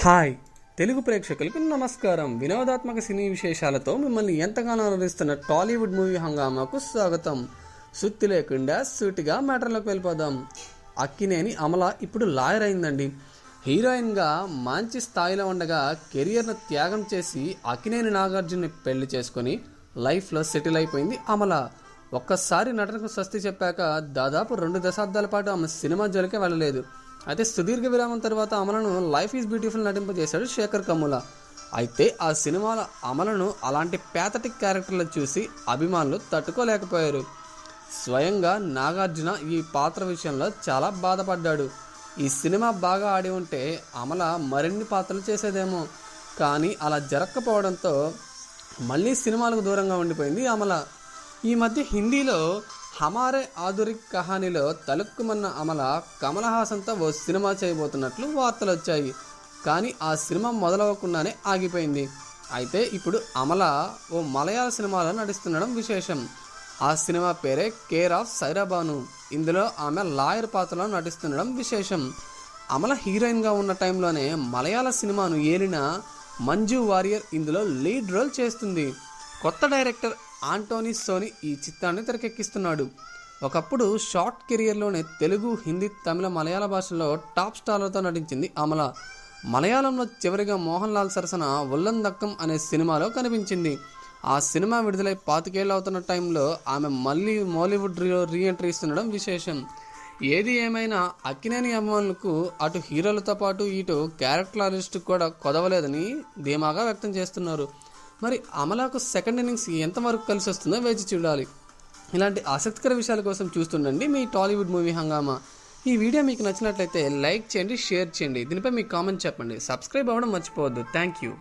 Hi Telugu ప్రేక్షకులకు నమస్కారం. వినోదాత్మక సినీ విశేషాలతో మిమ్మల్ని ఎంతగానో అలరిస్తున్న టాలీవుడ్ మూవీ హంగామాకు స్వాగతం. సుత్తి లేకుండా సూటిగా మ్యాటర్లోకి వెళ్ళిపోదాం. అక్కినేని అమల ఇప్పుడు లాయర్ అయిందండి. హీరోయిన్గా మంచి స్థాయిలో ఉండగా కెరియర్ను త్యాగం చేసి అక్కినేని నాగార్జున్ని పెళ్లి చేసుకొని లైఫ్లో సెటిల్ అయిపోయింది అమల. ఒక్కసారి నటనకు స్వస్తి చెప్పాక దాదాపు 2 దశాబ్దాల పాటు ఆమె సినిమా జోలికే వెళ్ళలేదు. అయితే సుదీర్ఘ విరామం తర్వాత అమలను లైఫ్ ఈజ్ బ్యూటిఫుల్ నటింపజేశాడు శేఖర్ కమ్ముల. అయితే ఆ సినిమాల అమలను అలాంటి ప్యాథటిక్ క్యారెక్టర్లు చూసి అభిమానులు తట్టుకోలేకపోయారు. స్వయంగా నాగార్జున ఈ పాత్ర విషయంలో చాలా బాధపడ్డాడు. ఈ సినిమా బాగా ఆడి ఉంటే అమల మరిన్ని పాత్రలు చేసేదేమో, కానీ అలా జరగకపోవడంతో మళ్ళీ సినిమాలకు దూరంగా ఉండిపోయింది అమల. ఈ మధ్య హిందీలో హమారే ఆధురిక్ కహానీలో తలుక్కుమన్న అమల కమల్ హాసన్తో ఓ సినిమా చేయబోతున్నట్లు వార్తలు వచ్చాయి. కానీ ఆ సినిమా మొదలవకుండానే ఆగిపోయింది. అయితే ఇప్పుడు అమల ఓ మలయాళ సినిమాలో నటిస్తుండడం విశేషం. ఆ సినిమా పేరే కేర్ ఆఫ్ సైరాబాను. ఇందులో ఆమె లాయర్ పాత్రలో నటిస్తుండడం విశేషం. అమల హీరోయిన్గా ఉన్న టైంలోనే మలయాళ సినిమాను ఏలిన మంజు వారియర్ ఇందులో లీడ్ రోల్ చేస్తుంది. కొత్త డైరెక్టర్ ఆంటోనీ సోని ఈ చిత్రాన్ని తెరకెక్కిస్తున్నాడు. ఒకప్పుడు షార్ట్ కెరియర్లోనే తెలుగు, హిందీ, తమిళ, మలయాళ భాషల్లో టాప్ స్టార్లతో నటించింది అమల. మలయాళంలో చివరిగా మోహన్ లాల్ సరసన ఉల్లందక్కం అనే సినిమాలో కనిపించింది. ఆ సినిమా విడుదలై 25 ఏళ్ళు అవుతున్న టైంలో ఆమె మళ్ళీ మాలీవుడ్ రీఎంట్రీ ఇస్తుండడం విశేషం. ఏది ఏమైనా అక్కినేని అభిమానులకు అటు హీరోలతో పాటు ఇటు క్యారెక్టర్ ఆర్టిస్ట్ కూడా కొదవలేదని ధీమాగా వ్యక్తం చేస్తున్నారు. మరి అమలకు సెకండ్ ఇన్నింగ్స్ ఎంతవరకు కలిసి వస్తుందో వేచి చూడాలి. ఇలాంటి ఆసక్తికర విషయాల కోసం చూస్తుండండి మీ టాలీవుడ్ మూవీ హంగామా. ఈ వీడియో మీకు నచ్చినట్లయితే లైక్ చేయండి, షేర్ చేయండి. దీనిపై మీ కామెంట్ చెప్పండి. సబ్స్క్రైబ్ అవ్వడం మర్చిపోవద్దు. Thank you.